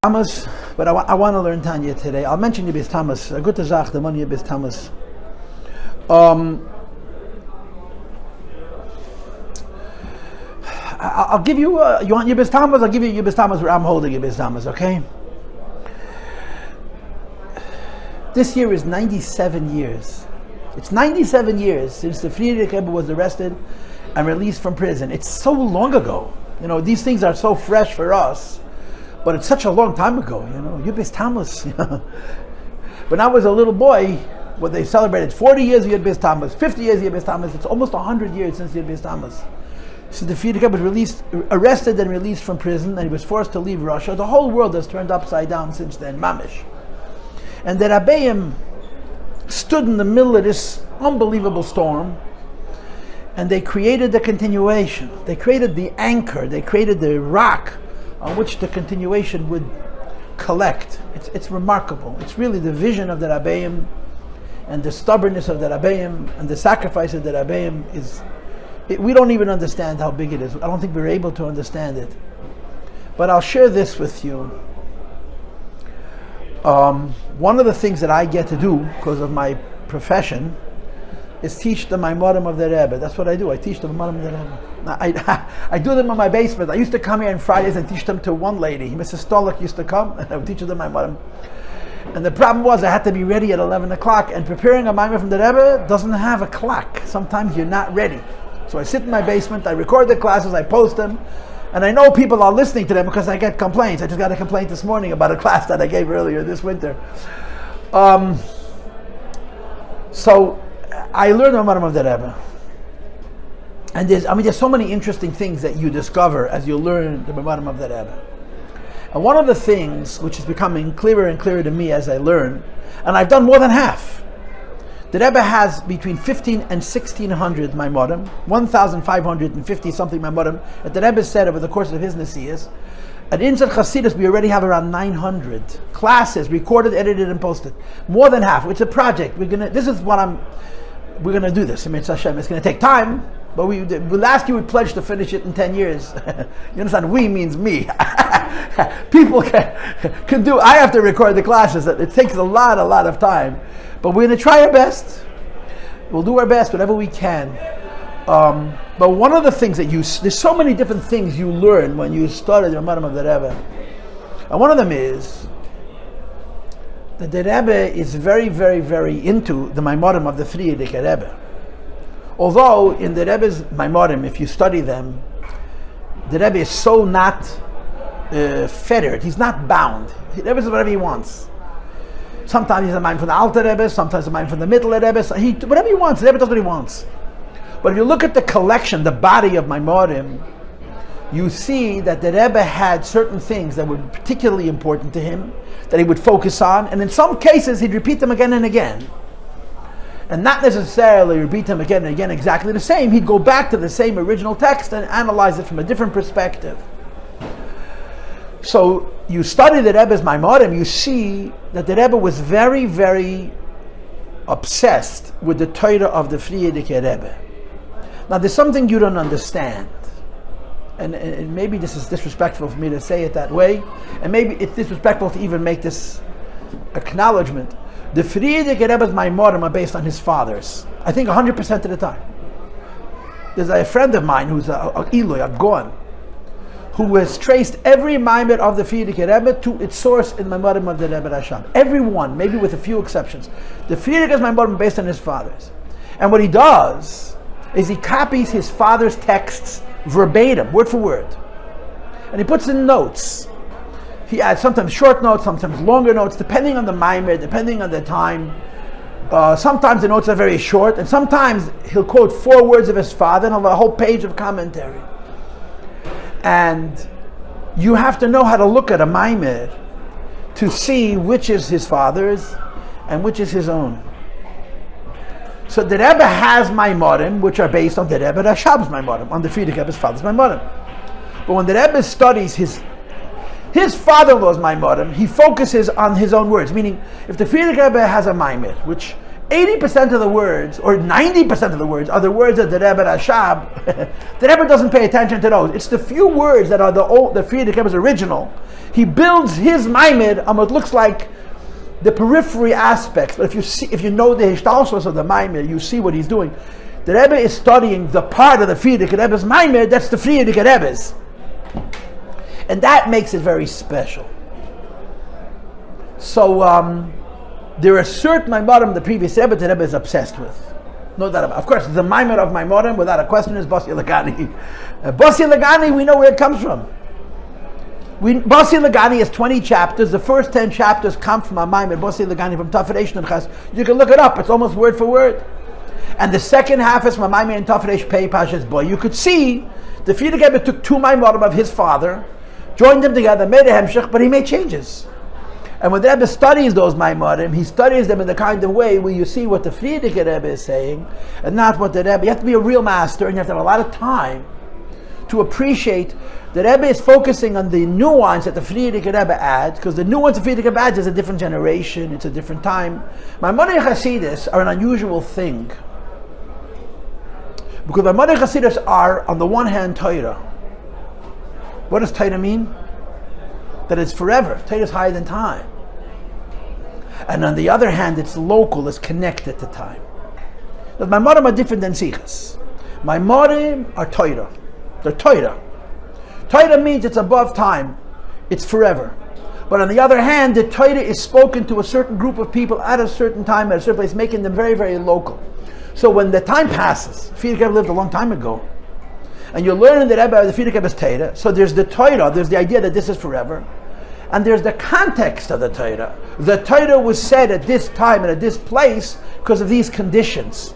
Thomas, but I want to learn Tanya today. I'll mention Yibis Thomas. A good Zach, the money Yibis Thomas. I'll give you. You want Yibis Thomas? I'll give you Yibis Thomas where I'm holding Yibis Thomas. Okay. This year is 97 years. It's 97 years since the Friedrich Rebbe was arrested and released from prison. It's so long ago. You know, these things are so fresh for us, but it's such a long time ago. You know, Yibis Thomas. When I was a little boy, when they celebrated 40 years of Yibis Thomas, 50 years of Yibis Thomas, it's almost 100 years since Yibis Thomas. Since the Friedrich Rebbe was arrested and released from prison, and he was forced to leave Russia, the whole world has turned upside down since then, mamish. And the Rabbeim stood in the middle of this unbelievable storm, and they created the continuation. They created the anchor. They created the rock on which the continuation would collect. It's remarkable. It's really the vision of the Rabbeim, and the stubbornness of the Rabbeim, and the sacrifice of the Rabbeim is. We don't even understand how big it is. I don't think we're able to understand it. But I'll share this with you. One of the things that I get to do because of my profession is teach the Maimorim of the Rebbe. That's what I do. I teach the Maimorim of the Rebbe. I do them in my basement. I used to come here on Fridays and teach them to one lady. Mrs. Stolak used to come and I would teach them Maimorim. And the problem was I had to be ready at 11 o'clock, and preparing a Maimor from the Rebbe doesn't have a clock. Sometimes you're not ready. So I sit in my basement, I record the classes, I post them, and I know people are listening to them because I get complaints. I just got a complaint this morning about a class that I gave earlier this winter. So I learned the Maimorim of the Rebbe. And there's so many interesting things that you discover as you learn the Maimorim of the Rebbe. And one of the things which is becoming clearer and clearer to me as I learn, and I've done more than half. The Rebbe has between 15 and 1600 Maimorim, 1,550 something Maimorim, that the Rebbe said over the course of his Nesiyas. At Inzat Chasidus, we already have around 900 classes recorded, edited, and posted. More than half. It's a project. We're gonna do this. It's going to take time, but last year we pledged to finish it in 10 years. You understand? We means me. People can do. I have to record the classes. It takes a lot of time. But we're going to try our best. We'll do our best, whatever we can. But one of the things that there's so many different things you learn when you study the Maimorim of the Rebbe. And one of them is that the Rebbe is very, very, very into the Maimorim of the Friedrich Rebbe. Although in the Rebbe's Maimorim, if you study them, the Rebbe is so not fettered. He's not bound. The Rebbe does whatever he wants. Sometimes he's a mind from the Alter Rebbe, sometimes a mind from the Middle Rebbe. Whatever he wants, the Rebbe does what he wants. But if you look at the collection, the body of Maimorim, you see that the Rebbe had certain things that were particularly important to him, that he would focus on, and in some cases he'd repeat them again and again. And not necessarily repeat them again and again exactly the same. He'd go back to the same original text and analyze it from a different perspective. So you study the Rebbe's Maimorim, you see that the Rebbe was very, very obsessed with the Torah of the Friedrich Rebbe. Now there's something you don't understand, and maybe this is disrespectful for me to say it that way, and maybe it's disrespectful to even make this acknowledgement. The Friedrich Rebbe's Maimorim are based on his father's, I think 100% of the time. There's a friend of mine who's a Eloi, a Goan, who has traced every Maimor of the Friedrich Rebbe to its source in Maimorim of the Rebbe Rashab. Every one, maybe with a few exceptions. The Friedrich is Maimorim based on his father's. And what he does is he copies his father's texts verbatim, word for word. And he puts in notes. He adds sometimes short notes, sometimes longer notes, depending on the Maimor, depending on the time. Sometimes the notes are very short, and sometimes he'll quote 4 words of his father and have a whole page of commentary. And you have to know how to look at a Maimor to see which is his father's and which is his own. So the Rebbe has Maimorim, which are based on the Rebbe Rashab's Maimorim, on the Friedrich Rebbe's father's Maimorim. But when the Rebbe studies his father-in-law's Maimorim, he focuses on his own words. Meaning, if the Friedrich Rebbe has a Maimor, which 80% of the words, or 90% of the words, are the words of the Rebbe Rashab. The Rebbe doesn't pay attention to those. It's the few words that are the Frierdiker Rebbe's original. He builds his maimed on what looks like the periphery aspects. But if you know the Hishtalshus of the maimed, you see what he's doing. The Rebbe is studying the part of the Frierdiker Rebbe's maimed that's the Frierdiker Rebbe's. And that makes it very special. So, there are certain Maimarim the previous Rebbe the Rebbe is obsessed with. No doubt about it. Of course, the Maimar of Maimarim, without a question, is Basi Lagani. Basi Lagani, we know where it comes from. Basi Lagani has 20 chapters. The first 10 chapters come from a Maimar, Basi Lagani, from Tafresh Nunchas. You can look it up. It's almost word for word. And the second half is from a Maimar in Tafresh Pei Pashas Boy. You could see the Frierdiker Rebbe took two Maimarim of his father, joined them together, made a Hemshech, but he made changes. And when the Rebbe studies those Maimarim, he studies them in the kind of way where you see what the Frierdiker Rebbe is saying, and not what the Rebbe. You have to be a real master, and you have to have a lot of time to appreciate. The Rebbe is focusing on the nuance that the Frierdiker Rebbe adds, because the nuance the Frierdiker Rebbe adds is a different generation, it's a different time. Maimarim Chasidus are an unusual thing, because Maimarim Chasidus are, on the one hand, Torah. What does Torah mean? That it's forever. Torah is higher than time. And on the other hand, it's local, it's connected to time. But Maimarim are different than Sichas. Maimarim are Torah. They're Torah. Torah means it's above time. It's forever. But on the other hand, the Torah is spoken to a certain group of people at a certain time, at a certain place, making them very, very local. So when the time passes, Frierdiker Rebbe lived a long time ago, and you're learning the Rebbe, the Frierdiker Rebbe's Torah. So there's the Torah, there's the idea that this is forever. And there's the context of the Torah. The Torah was said at this time and at this place because of these conditions.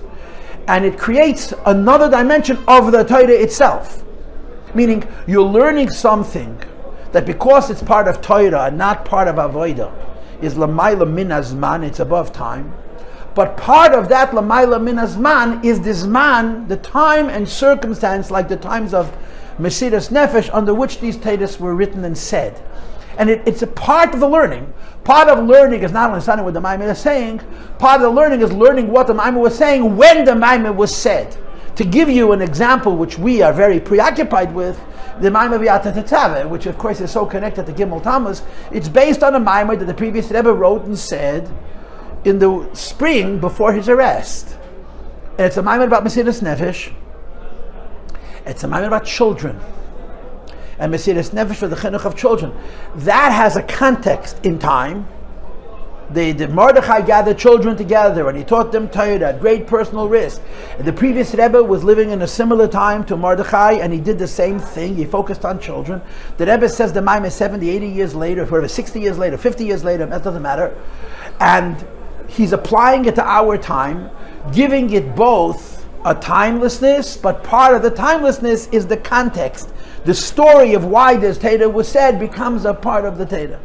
And it creates another dimension of the Torah itself. Meaning, you're learning something that because it's part of Torah and not part of Avodah, is L'mayla min hazman, it's above time. But part of that L'mayla min hazman is the Zman, the time and circumstance, like the times of Mesiras Nefesh, under which these Torahs were written and said. And it's a part of the learning. Part of learning is not only understanding what the Maimon is saying, part of the learning is learning what the Maimon was saying when the Maimon was said. To give you an example which we are very preoccupied with, the Maimon V'yata Tetzaveh, which of course is so connected to Gimel Tammuz, it's based on a Maimon that the previous Rebbe wrote and said in the spring before his arrest. And it's a Maimon about Mesiras Nefesh. It's a Maimon about children. And Mesiras Nefesh for the chinuch of children. That has a context in time. The Mordechai gathered children together and he taught them Torah at great personal risk. And the previous Rebbe was living in a similar time to Mordechai and he did the same thing. He focused on children. The Rebbe says the Maimon 70, 80 years later, whatever, 60 years later, 50 years later, that doesn't matter. And he's applying it to our time, giving it both a timelessness, but part of the timelessness is the context. The story of why this Torah was said becomes a part of the Torah.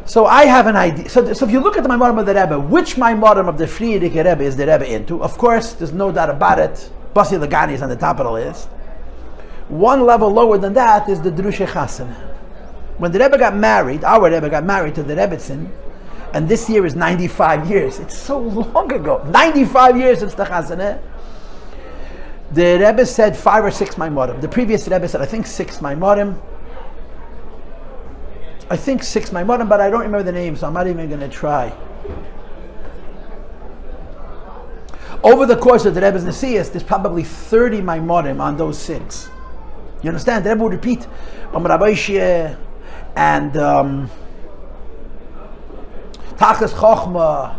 So I have an idea. So if you look at the Maimarim of the Rebbe, which Maimarim of the Frierdiker Rebbe is the Rebbe into? Of course, there's no doubt about it. Basi Lagani is on the top of the list. One level lower than that is the Drushe Chasana. When the Rebbe got married, our Rebbe got married to the Rebbetzin, and this year is 95 years. It's so long ago. 95 years since the Chasana. The Rebbe said 5 or 6 Maimarim. The previous Rebbe said, I think 6 Maimarim. I think 6 Maimarim, but I don't remember the name, so I'm not even going to try. Over the course of the Rebbe's Nesias, there's probably 30 Maimarim on those 6. You understand? The Rebbe would repeat Rabbi Paltiel and Tachas Chochma,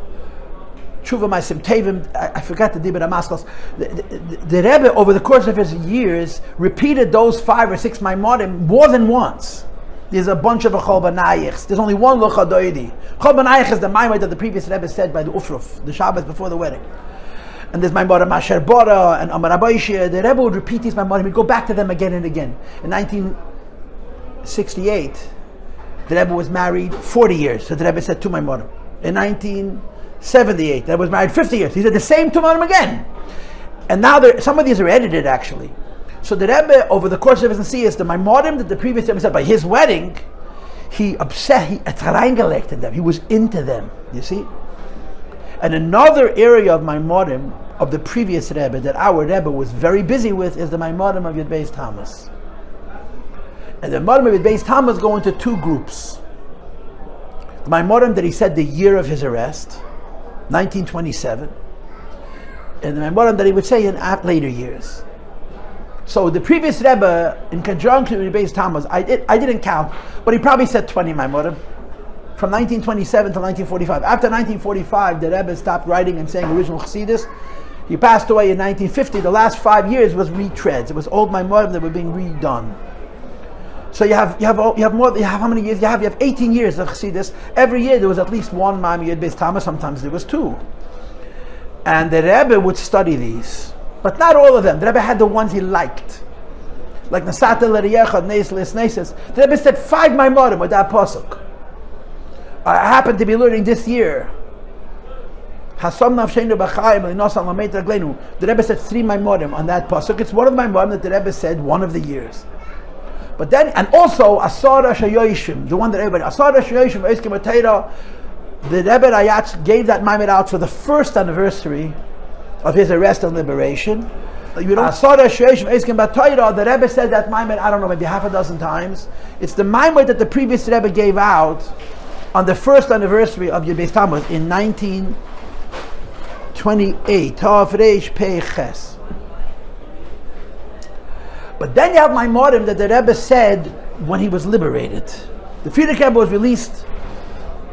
Tshuva Ma'asim Tevim. I forgot the Dibur HaMaskos. The Rebbe, over the course of his years, repeated those 5 or 6 Maimarim more than once. There's a bunch of Chol Banayich. There's only one Lucha Doidi. Chol Banayich is the Maimon that the previous Rebbe said by the Ufruf, the Shabbos before the wedding. And there's Maimarim Asher Bora and Amar Rabbi Paltiel. The Rebbe would repeat these Maimarim. He'd go back to them again and again. In 1968, the Rebbe was married 40 years. So the Rebbe said 2 Maimarim. In 1978, the Rebbe was married 50 years. He said the same 2 Maimarim again. And now some of these are edited actually. So the Rebbe, over the course of his Nesias, the Maimarim that the previous Rebbe said by his wedding, he reingelegt in them. He was into them. You see? And another area of Maimorim of the previous Rebbe that our Rebbe was very busy with is the Maimorim of Yud Beis Tammuz. And the Maimorim of Yud Beis Tammuz go into two groups. The Maimorim that he said the year of his arrest, 1927, and the Maimorim that he would say in later years. So the previous Rebbe, in conjunction with Yud Beis Tammuz, I didn't count, but he probably said 20 Maimorim. From 1927 to 1945. After 1945, the Rebbe stopped writing and saying original Chassidus. He passed away in 1950. The last 5 years was retreads. It was old Maimorim that were being redone. So you have how many years? You have 18 years of Chassidus. Every year there was at least one Maimon Yud Beis Tammuz. Sometimes there was two. And the Rebbe would study these, but not all of them. The Rebbe had the ones he liked, like Nasata L'Riyechad Neis Lis Neises. The Rebbe said 5 Maimorim with that pasuk. I happen to be learning this year. The Rebbe said 3 Maimorim on that pasuk. It's one of the Maimorim that the Rebbe said one of the years. But then, and also Asara Shayoshim, the one that everybody Asara Shayoshim Eiskim Atayra, the Rebbe Rayatz gave that Maimon out for the first anniversary of his arrest and liberation. Asara Shayoshim Eiskim Atayra, the Rebbe said that Maimon, I don't know, maybe half a dozen times. It's the Maimon that the previous Rebbe gave out on the first anniversary of Yud Beis Tammuz in 1928, Tav Reish Pei Ches. But then you have Maimorim that the Rebbe said when he was liberated. The Frierdiker Rebbe was released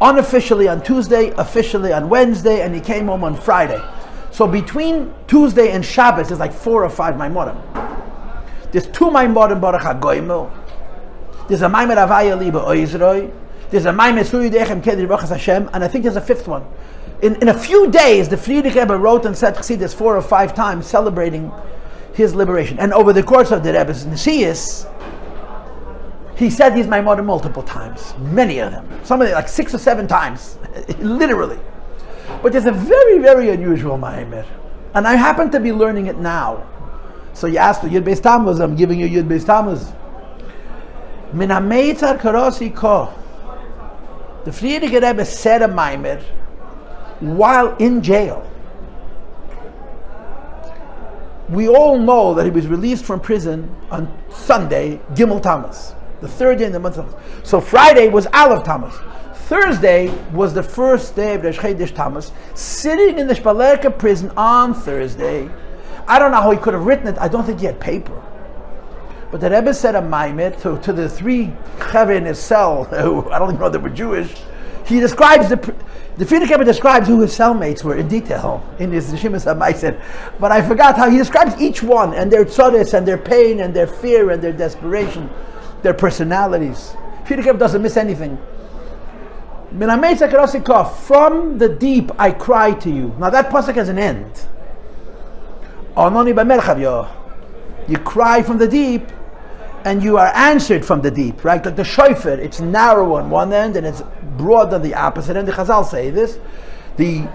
unofficially on Tuesday, officially on Wednesday, and he came home on Friday. So between Tuesday and Shabbos, there's like 4 or 5 Maimorim. There's 2 Maimorim Baruch HaGoymel. There's a Maimer Avaya Liba Oizroi. There's a Maimer Suyudechem Kedri Baruch Hashem, and I think there's a 5th one. In a few days, the Frierdiker Rebbe wrote and said Chassidus 4 or 5 times, celebrating his liberation. And over the course of the Rebbe's Nesius, he said these Maimorim multiple times, many of them, some of them like 6 or 7 times, literally. But there's a very, very unusual Maimer, and I happen to be learning it now. So you asked for Yud Beis Tammuz, I'm giving you Yud Beis Tammuz. Min haMitzar Karosi Ko. The Frierdiker Rebbe said a Maimer while in jail. We all know that he was released from prison on Sunday, Gimel Tammuz, the 3rd day in the month of Tammuz. So Friday was Aleph Tammuz. Thursday was the first day of Rosh Chodesh Tammuz, sitting in the Shpalerka prison on Thursday. I don't know how he could have written it. I don't think he had paper. But the Rebbe said a Maimer to the 3 Chaver in his cell, who I don't even know they were Jewish. He describes the Frierdiker Rebbe describes who his cellmates were in detail in his Neshimas HaMaiser, but I forgot how he describes each one and their tzodes and their pain and their fear and their desperation, their personalities. Frierdiker Rebbe doesn't miss anything. Min haMitzar Karosi Ko, from the deep I cry to you. Now that pasuk has an end. Ononi b'merchav yo. You cry from the deep, and you are answered from the deep, right? Like the shofar, it's narrow on one end and it's broad on the opposite end. The Chazal say this. The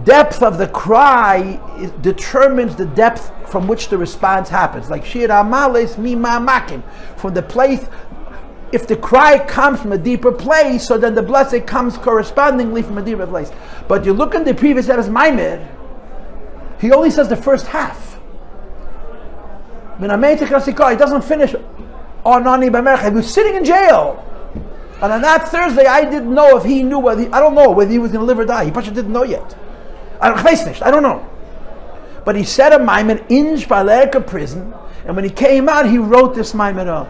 depth of the cry determines the depth from which the response happens. Like Shir Amales Mima Makim. From the place, if the cry comes from a deeper place, so then the blessing comes correspondingly from a deeper place. But you look in the previous Rebbe's Maimer, he only says the first half. He doesn't finish Onani b'merchav. He was sitting in jail, and on that Thursday, I didn't know if he knew whether I don't know whether he was going to live or die. He probably didn't know yet. I don't know. But he said a Maimer in Shpalerka prison, and when he came out, he wrote this Maimer up.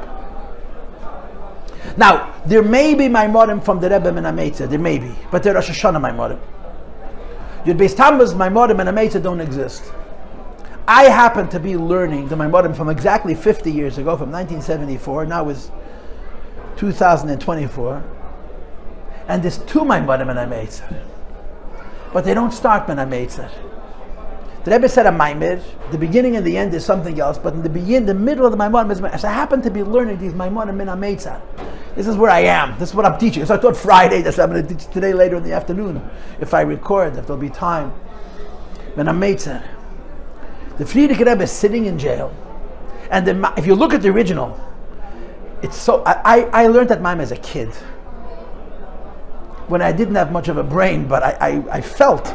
Now there may be Maimorim from the Rebbe Min haMitzar, there may be, but there are Rosh Hashanah Maimorim. Yud Beis Tammuz Maimorim and haMitzar don't exist. I happen to be learning the Maimorim from exactly 50 years ago, from 1974. Now is 2024, and there's 2 Maimorim and haMitzar, but they don't start Min haMitzar. The Rebbe said a Maimer, the beginning and the end is something else, but in the middle of the Maimorim is Maimer. So I happen to be learning these Maimorim Min haMitzar. This is where I am. This is what I'm teaching. So I taught Friday. That's what I'm going to teach today later in the afternoon, if I record, if there'll be time. Min haMitzar. The Frierdiker Rebbe is sitting in jail, and if you look at the original, it's so. I learned that Maimer as a kid. when I didn't have much of a brain, but I felt.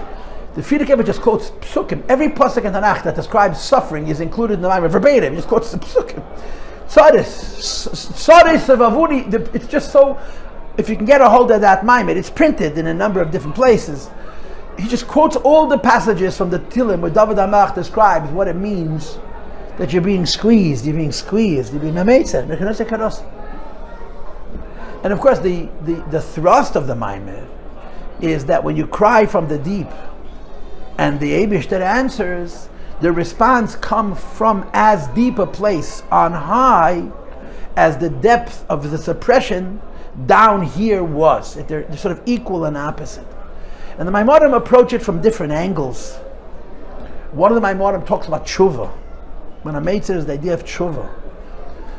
The Frierdiker Rebbe just quotes psukim. Every pasuk in Tanakh that describes suffering is included in the Maimer verbatim. He just quotes the psukim. Tzaris of Avudi. It's just so. If you can get a hold of that Maimer, it's printed in a number of different places. He just quotes all the passages from the Tilim where David HaMelech describes what it means that you're being squeezed, you're being hameitzer. And of course, the thrust of the Maimer is that when you cry from the deep, and the Eibishter answers, the response comes from as deep a place on high as the depth of the suppression down here was. They're sort of equal and opposite. And the Maimorim approach it from different angles. One of the Maimorim talks about tshuva. When a mitzvah is the idea of tshuva.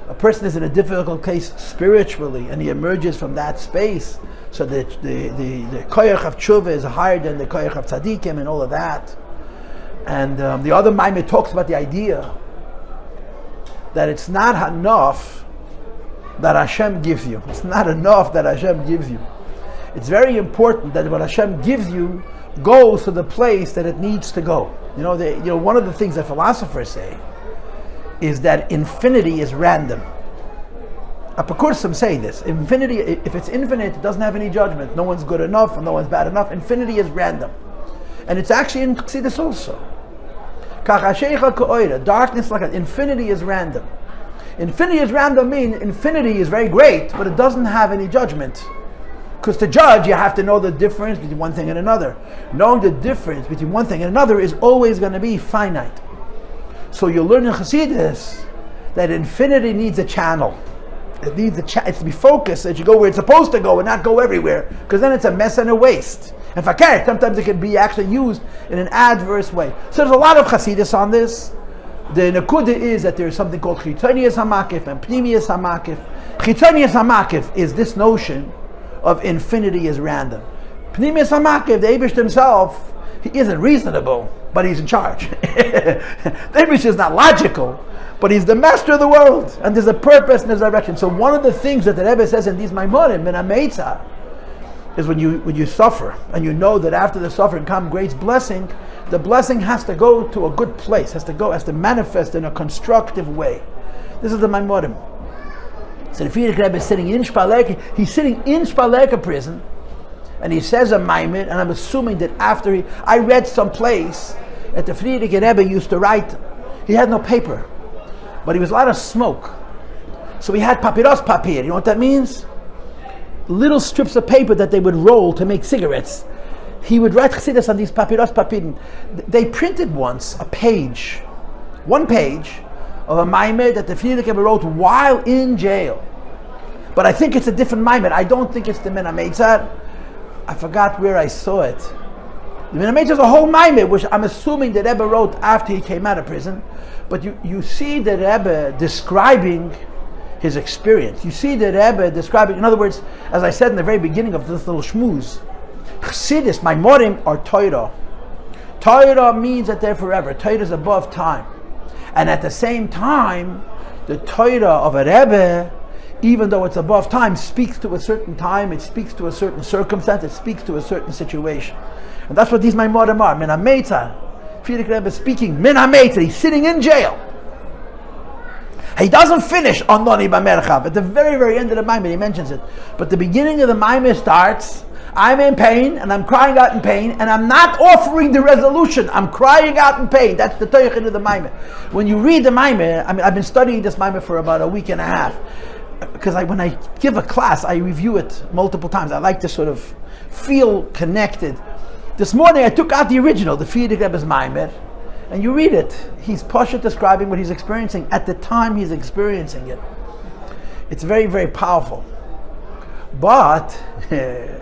A person is in a difficult case spiritually, and he emerges from that space. So the koyach of tshuva is higher than the koyach of tzaddikim and all of that. And the other Maimon talks about the idea that it's not enough that Hashem gives you. It's not enough that Hashem gives you. It's very important that what Hashem gives you goes to the place that it needs to go. One of the things that philosophers say is that infinity is random. Apakursim say this. Infinity, if it's infinite, it doesn't have any judgment. No one's good enough and no one's bad enough. Infinity is random. And it's actually in Chassidus also. Darkness like that. Infinity is random. Infinity is random means infinity is very great, but it doesn't have any judgment. Because to judge, you have to know the difference between one thing and another. Knowing the difference between one thing and another is always going to be finite. So you learn in Chassidus that infinity needs a channel. It needs it's to be focused, that you go where it's supposed to go and not go everywhere, because then it's a mess and a waste. And fakir, sometimes it can be actually used in an adverse way. So there's a lot of Chassidus on this. The Nakuda is that there's something called Chitzonius HaMakif and Pnimius HaMakif. Chitzonius HaMakif is this notion of infinity is random. Pnimius HaMakif, the Eibush himself, he isn't reasonable, but he's in charge. The Eibush is not logical, but he's the master of the world, and there's a purpose and there's a direction. So one of the things that the Rebbe says in these Maimorim, in Hametzah, is when you suffer, and you know that after the suffering comes great blessing, the blessing has to go to a good place, has to manifest in a constructive way. This is the Maimorim. So the Frierdiker Rebbe is sitting in Shpaleka, he's sitting in Shpaleka prison, and he says a Maimon, and I'm assuming that after I read some place that the Frierdiker Rebbe used to write, he had no paper, but he was a lot of smoke. So he had papyrus papir, you know what that means? Little strips of paper that they would roll to make cigarettes. He would write chassidus on these papyrus papir. They printed once one page of a maimed that the Frierdiker Rebbe wrote while in jail. But I think it's a different maimed. I don't think it's the Min HaMitzar. I forgot where I saw it. The Min HaMitzar is a whole maimed, which I'm assuming the Rebbe wrote after he came out of prison. But you see the Rebbe describing his experience. You see the Rebbe describing, in other words, as I said in the very beginning of this little shmooze, Chassidus, Maimorim, are Torah. Torah means that they're forever. Torah is above time. And at the same time, the Torah of a Rebbe, even though it's above time, speaks to a certain time, it speaks to a certain circumstance, it speaks to a certain situation. And that's what these Maimorim are. Min HaMitzar, Frierdiker Rebbe speaking, Min HaMitzar, he's sitting in jail. He doesn't finish on Noni B'Merchav. At the very, very end of the Maimon, he mentions it. But the beginning of the Maimon starts, I'm in pain, and I'm crying out in pain, and I'm not offering the resolution. I'm crying out in pain. That's the Teichen of the Maimon. When you read the Maimon, I've been studying this Maimon for about a week and a half, because when I give a class, I review it multiple times. I like to sort of feel connected. This morning, I took out the original, the Frierdiker Rebbe's Maimon, and you read it. He's Pasha describing what he's experiencing at the time he's experiencing it. It's very, very powerful. But,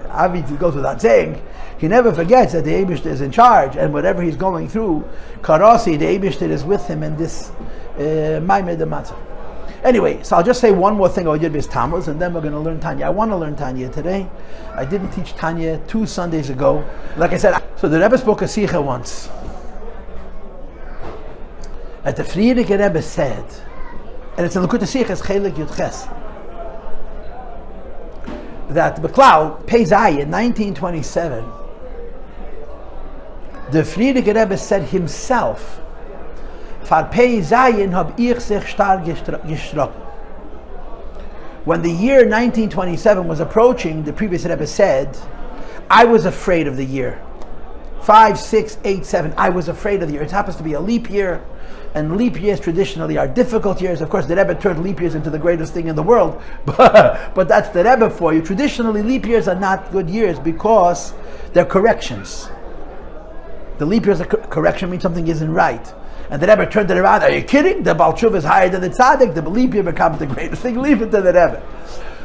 obviously it goes without saying, he never forgets that the Eibishter is in charge, and whatever he's going through, Karasi, the Eibishter is with him in this Maimed Matzah. Anyway, so I'll just say one more thing about Yud Tammuz, and then we're going to learn Tanya. I want to learn Tanya today. I didn't teach Tanya 2 Sundays ago. Like I said, so the Rebbe spoke a Sikha once. That the Frierdiker Rebbe said, and it's in L'Kutei Sichos Chelik Yud Ches. that Beklal, Pei Zayin, 1927, the Frierdiker Rebbe said himself, "Far Pei Zayin hab ich sich stark geschrocken." When the year 1927 was approaching, the previous Rebbe said, "I was afraid of the year. 5, 6, 8, 7. I was afraid of the year." It happens to be a leap year, and leap years traditionally are difficult years. Of course, the Rebbe turned leap years into the greatest thing in the world, but that's the Rebbe for you. Traditionally, leap years are not good years because they're corrections. The leap years, correction means something isn't right. And the Rebbe turned it around. Are you kidding? The Baal Tshuva is higher than the Tzaddik. The leap year becomes the greatest thing. Leave it to the Rebbe.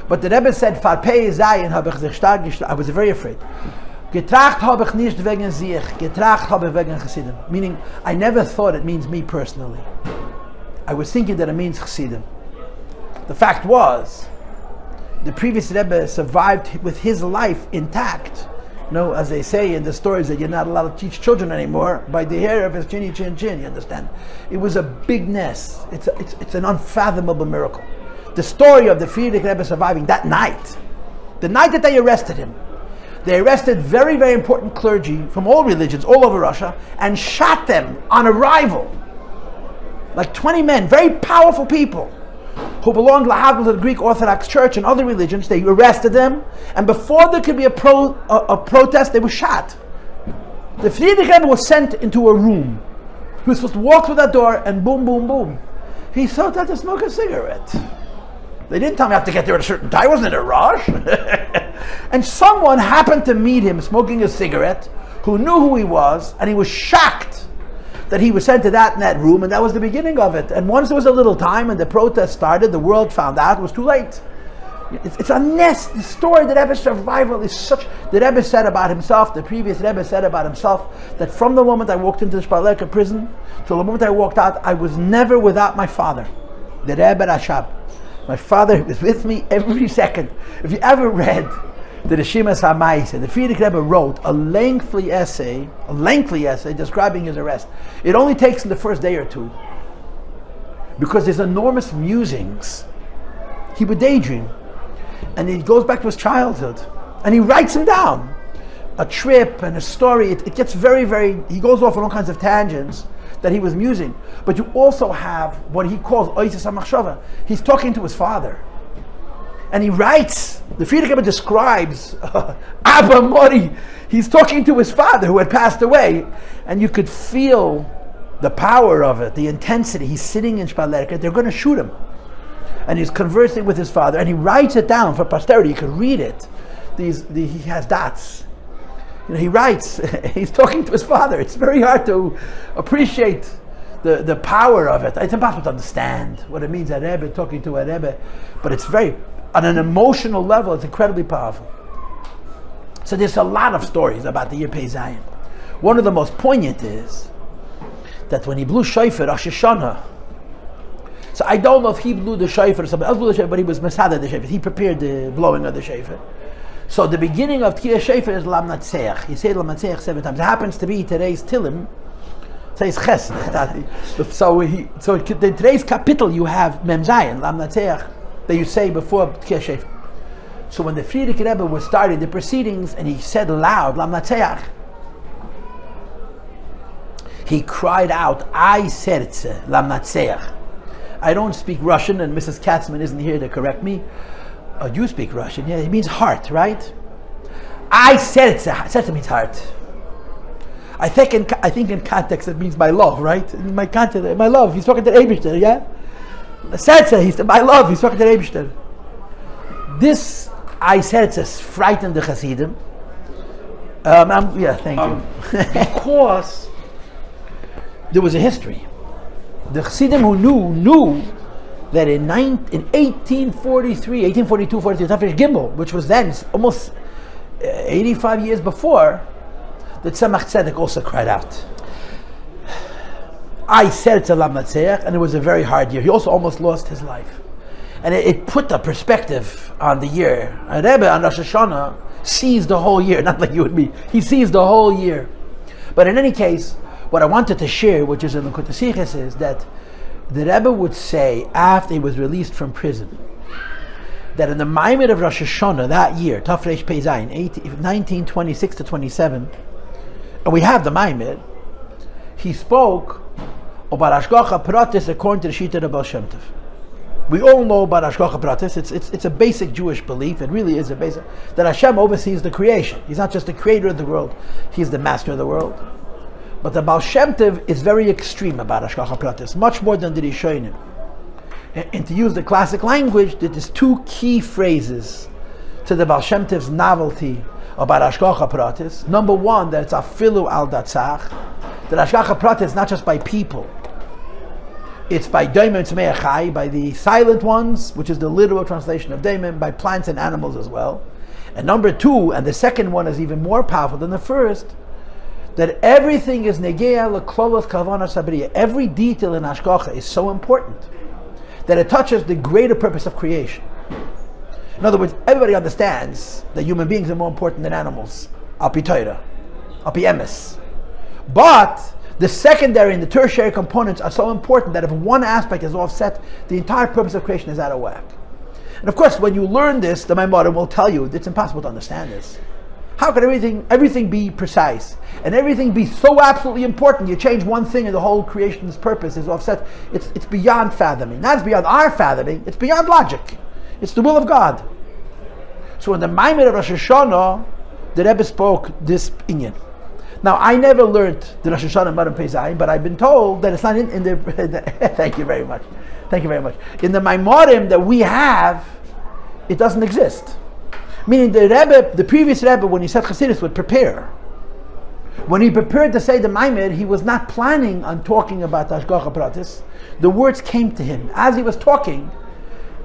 But the Rebbe said, "Far Pei Zayin hab ich sich stark geschrocken." I was very afraid. Getracht habe ich nicht wegen sich, getracht habe ich wegen Chassidim. Meaning, I never thought it means me personally. I was thinking that it means Chassidim. The fact was, the previous Rebbe survived with his life intact. You know, as they say in the stories that you're not allowed to teach children anymore, by the hair of his chinny chin chin, you understand? It was a big ness. It's an unfathomable miracle. The story of the Frierdiker Rebbe surviving that night, the night that they arrested him, they arrested very, very important clergy from all religions, all over Russia, and shot them on arrival. Like 20 men, very powerful people, who belonged to the Greek Orthodox Church and other religions. They arrested them, and before there could be a protest, they were shot. The Frierdiker Rebbe was sent into a room. He was supposed to walk through that door, and boom, boom, boom. He thought that to smoke a cigarette. They didn't tell me I have to get there at a certain time. I wasn't in a rush. And someone happened to meet him smoking a cigarette, who knew who he was, and he was shocked that he was sent to that room, and that was the beginning of it. And once there was a little time and the protest started, the world found out it was too late. It's a nest. The story that Rebbe's survival is such. The Rebbe said about himself, the previous Rebbe said about himself, that from the moment I walked into the Shpalerka prison till the moment I walked out, I was never without my father, the Rebbe Rashab. My father was with me every second. If you ever read the Rishimas HaMaaseh, the Frierdiker Rebbe wrote a lengthy essay describing his arrest. It only takes in the first day or two, because there's enormous musings. He would daydream, and he goes back to his childhood, and he writes them down. A trip and a story. It gets very, very. He goes off on all kinds of tangents that he was musing. But you also have what he calls Oises HaMachshava. He's talking to his father. And he writes, the Frierdiker Rebbe describes Abba Mori. He's talking to his father who had passed away. And you could feel the power of it, the intensity. He's sitting in Shpalerka. They're going to shoot him. And he's conversing with his father. And he writes it down for posterity. You could read it. He has dots. You know, he writes, he's talking to his father. It's very hard to appreciate the power of it. It's impossible to understand what it means, a Rebbe talking to a Rebbe, but it's very, on an emotional level, it's incredibly powerful. So there's a lot of stories about the year Pei Zayin. One of the most poignant is that when he blew shofar, Rosh Hashanah, so I don't know if he blew the shofar or somebody else blew the shofar, but he was Masada the shofar. He prepared the blowing of the shofar. So the beginning of Tkiyah Shofar is Lam Natseach. You say Lam Natseach 7 times. It happens to be today's Tilim. Today's Ches. So today's capital you have Mem Zayin, Lam Natseach, that you say before Tkiyah Shofar. So when the Frierdiker Rebbe was starting the proceedings and he said aloud Lam Natseach, he cried out, "I serce Lam Natseach." I don't speak Russian, and Mrs. Katzman isn't here to correct me. Oh, you speak Russian, yeah? It means heart, right? I serce. Serce means heart. I think in context it means my love, right? In my context, my love. He's talking to Eibishter, yeah? Serce, he's my love. He's talking to Eibishter. This I serce frightened the Hasidim. Thank you. Because there was a history. The Hasidim who knew that in 1843, 1842, 43, Tafresh Gimel, which was then almost 85 years before, that Tzemach Tzedek also cried out. I said to Lam Natseach, and it was a very hard year. He also almost lost his life. And it put the perspective on the year. A Rebbe on Rosh Hashanah sees the whole year, not like you and me. He sees the whole year. But in any case, what I wanted to share, which is in the Likutei Sichos, is that the Rebbe would say, after he was released from prison, that in the Maimed of Rosh Hashanah that year, Tafresh Pei Zayin, 1926 to 27, and we have the Maimed, he spoke about Hashgacha Pratis according to the Shita of Baal Shem Tov. We all know about Hashgacha Pratis. It's a basic Jewish belief. It really is a basic, that Hashem oversees the creation. He's not just the creator of the world, he's the master of the world. But the Baal Shem Tov is very extreme about Hashgacha Pratis, much more than the Rishonim. And to use the classic language, there's two key phrases to the Baal Shem Tov's novelty about Hashgacha Pratis. Number one, that it's afilu al datzach, that Hashgacha Pratis is not just by people. It's by Daimim Tzmei Chai, by the silent ones, which is the literal translation of Daimim, by plants and animals as well. And number two, and the second one is even more powerful than the first, that everything is Negea L'Klolos Kavana Sabriya. Every detail in Hashgacha is so important that it touches the greater purpose of creation. In other words, everybody understands that human beings are more important than animals, al pi Torah, al pi emes. But the secondary and the tertiary components are so important that if one aspect is offset, the entire purpose of creation is out of whack. And of course, when you learn this, the Maimorim will tell you it's impossible to understand this. How can everything be precise and everything be so absolutely important? You change one thing and the whole creation's purpose is offset. It's beyond fathoming. Not beyond our fathoming, it's beyond logic. It's the will of God. So in the Maimed of Rosh Hashanah, the Rebbe spoke this inyan. Now, I never learned the Rosh Hashanah Maram Pei Zayin, but I've been told that it's not in the thank you very much. Thank you very much. In the Maimorim that we have, it doesn't exist. Meaning the Rebbe, the previous Rebbe, when he said Chassidus, would prepare. When he prepared to say the Maimed, he was not planning on talking about Hashgacha Pratis. The words came to him. As he was talking,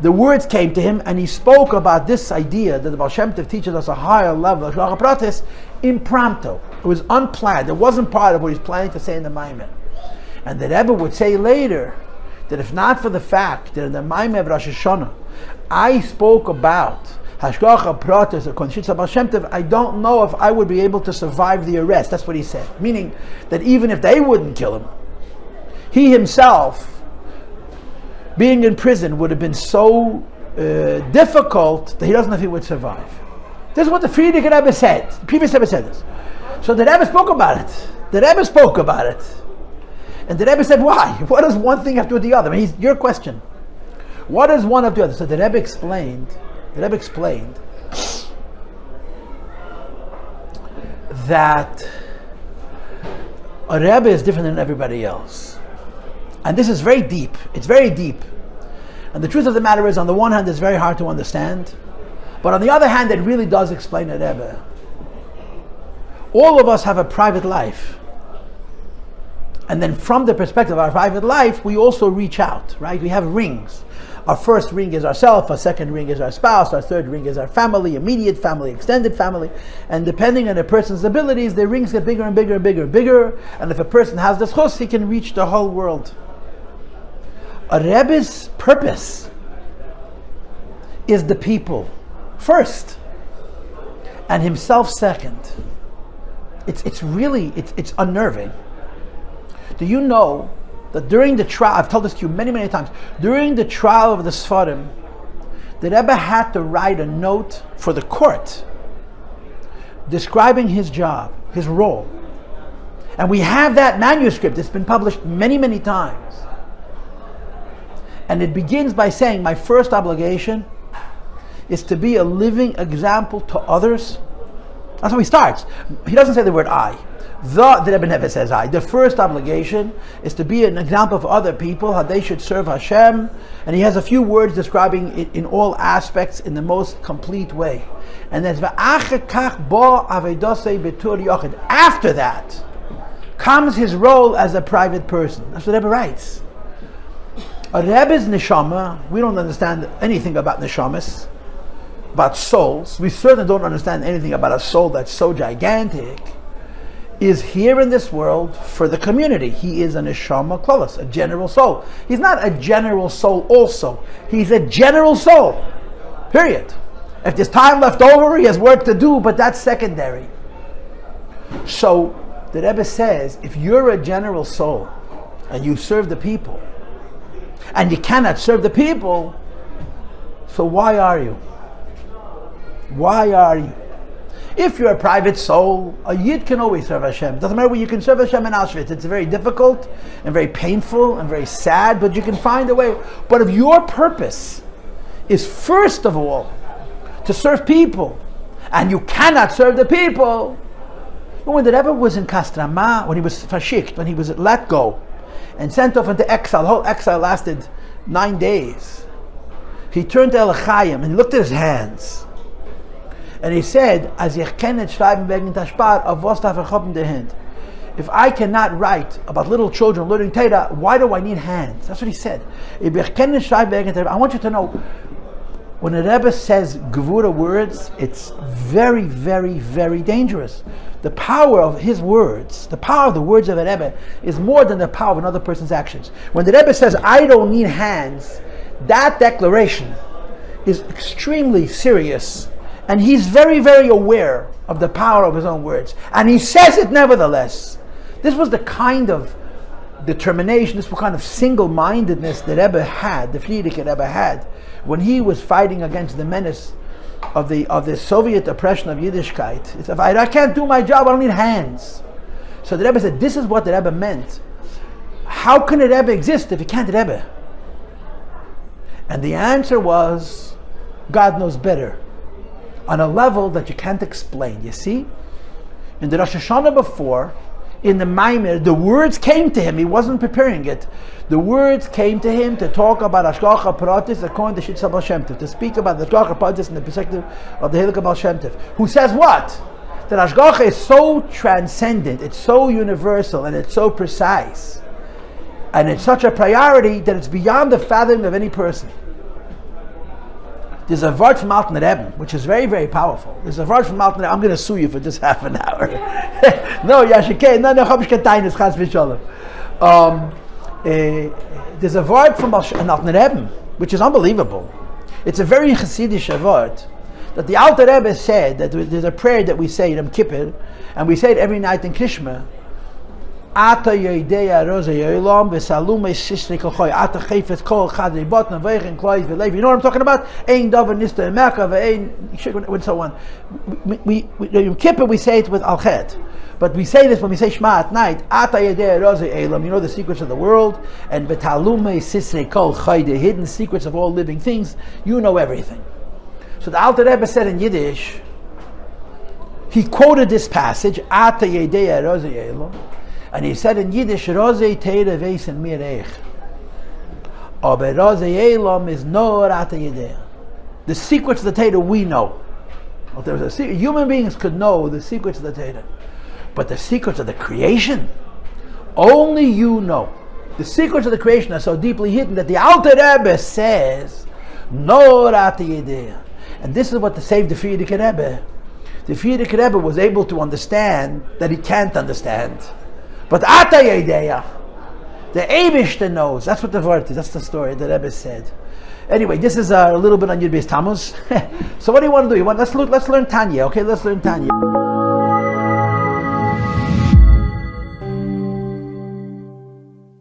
the words came to him, and he spoke about this idea that the Baal Shem Tov teaches us a higher level of Hashgacha Pratis impromptu. It was unplanned. It wasn't part of what he's planning to say in the Maimed. And the Rebbe would say later that if not for the fact that in the Maimed of Rosh Hashanah, I spoke about Hashgacha Pratis or Konshitza Baal Shem Tov, I don't know if I would be able to survive the arrest. That's what he said. Meaning that even if they wouldn't kill him, he himself, being in prison, would have been so difficult that he doesn't know if he would survive. This is what the Frierdiker Rebbe said. The previous Rebbe said this. So the Rebbe spoke about it. The Rebbe spoke about it. And the Rebbe said, why? What does one thing have to do with the other? I mean, your question. What does one have to do with the other? So the Rebbe explained that a Rebbe is different than everybody else. And this is very deep. It's very deep. And the truth of the matter is, on the one hand, it's very hard to understand. But on the other hand, it really does explain a Rebbe. All of us have a private life. And then from the perspective of our private life, we also reach out, right? We have rings. Our first ring is ourselves, our second ring is our spouse, our third ring is our family, immediate family, extended family. And depending on a person's abilities, the rings get bigger and bigger and bigger and bigger. And if a person has this chus, he can reach the whole world. A Rebbe's purpose is the people first, and himself second. It's really unnerving. Do you know that during the trial, I've told this to you many, many times, during the trial of the Sfarim, the Rebbe had to write a note for the court describing his job, his role. And we have that manuscript. It's been published many, many times. And it begins by saying, my first obligation is to be a living example to others. That's how he starts. He doesn't say the word I. The Rebbe never says I. The first obligation is to be an example for other people, how they should serve Hashem. And he has a few words describing it in all aspects in the most complete way. And then after that comes his role as a private person. That's what Rebbe writes. A Rebbe's neshama, we don't understand anything about neshamas, about souls. We certainly don't understand anything about a soul that's so gigantic. Is here in this world for the community. He is a neshama klolos, a general soul. He's not a general soul also. He's a general soul. Period. If there's time left over, he has work to do, but that's secondary. So the Rebbe says, if you're a general soul and you serve the people, and you cannot serve the people, So why are you? Why are you? If you're a private soul, a Yid can always serve Hashem. Doesn't matter where you can serve Hashem in Auschwitz. It's very difficult and very painful and very sad, but you can find a way. But if your purpose is first of all to serve people, and you cannot serve the people. When the Rebbe was in Kastrama, when he was fashikt, when he was let go and sent off into exile, the whole exile lasted 9 days. He turned to El Chaim and he looked at his hands. And he said, "As ich kann nicht schreiben wegen der Spar, auf was darf ich haben die Hand?" If I cannot write about little children learning Torah, why do I need hands? That's what he said. If ich kann nicht schreiben wegen der, I want you to know, when a Rebbe says Gevura words, it's very, very, very dangerous. The power of his words, the power of the words of a Rebbe, is more than the power of another person's actions. When the Rebbe says, "I don't need hands," that declaration is extremely serious. And he's very, very aware of the power of his own words. And he says it nevertheless. This was the kind of determination, this was kind of single-mindedness that Rebbe had, the Friedrich Rebbe had, when he was fighting against the menace of the Soviet oppression of Yiddishkeit. It's, if I can't do my job, I don't need hands. So the Rebbe said, this is what the Rebbe meant. How can a Rebbe exist if he can't Rebbe? And the answer was, God knows better. On a level that you can't explain. You see? In the Rosh Hashanah before, in the Maimer, the words came to him. He wasn't preparing it. The words came to him to talk about Hashgacha Pratis according to Shitza Baal Shem Tov, to speak about the Hashgacha Pratis in the perspective of the Hilchah Baal Shem Tov, who says what? That Hashgacha is so transcendent, it's so universal, and it's so precise, and it's such a priority that it's beyond the fathom of any person. There's a word from Alten Rebbe, which is very, very powerful. There's a word from Alten Rebbe. I'm going to sue you for just half an hour. No, Yashikei, no, Chamish Ketainis, Chas V'Sholem. There's a word from Alten Rebbe, which is unbelievable. It's a very Chassidish word, that the Alter Rebbe said, that there's a prayer that we say in Yom Kippur, and we say it every night in Krishma. Ata yoidea roze yoilam v'salume sisri kolchoy ata chayfet kol chadri botna v'echen kloiz v'lev. You know what I'm talking about? Ein davar nista emeka v'ein and so on. In Kippur we say it with al-chet, but we say this when we say Shema at night. Ata yoidea roze yoilam. You know the secrets of the world, and v'talume sisri kol choy, the hidden secrets of all living things. You know everything. So the Alter Rebbe said in Yiddish, he quoted this passage, Ata yoidea roze yoilam. And he said in Yiddish, Rozei Teire Veisen Mir Eich. Aber Rozei Elam is no Rata Yidea. The secrets of the Teire we know. Well, there was human beings could know the secrets of the Teire. But the secrets of the creation, only you know. The secrets of the creation are so deeply hidden that the Alter Rebbe says, no Rata Yidea. And this is what saved the Friedrich Rebbe. The Friedrich Rebbe was able to understand that he can't understand. But Ata Yedeya, the Eibishter knows. That's what the word is. That's the story that Rebbe said. Anyway, this is a little bit on Yud Beis Tammuz. So what do you want to do? Let's learn Tanya. Okay, let's learn Tanya.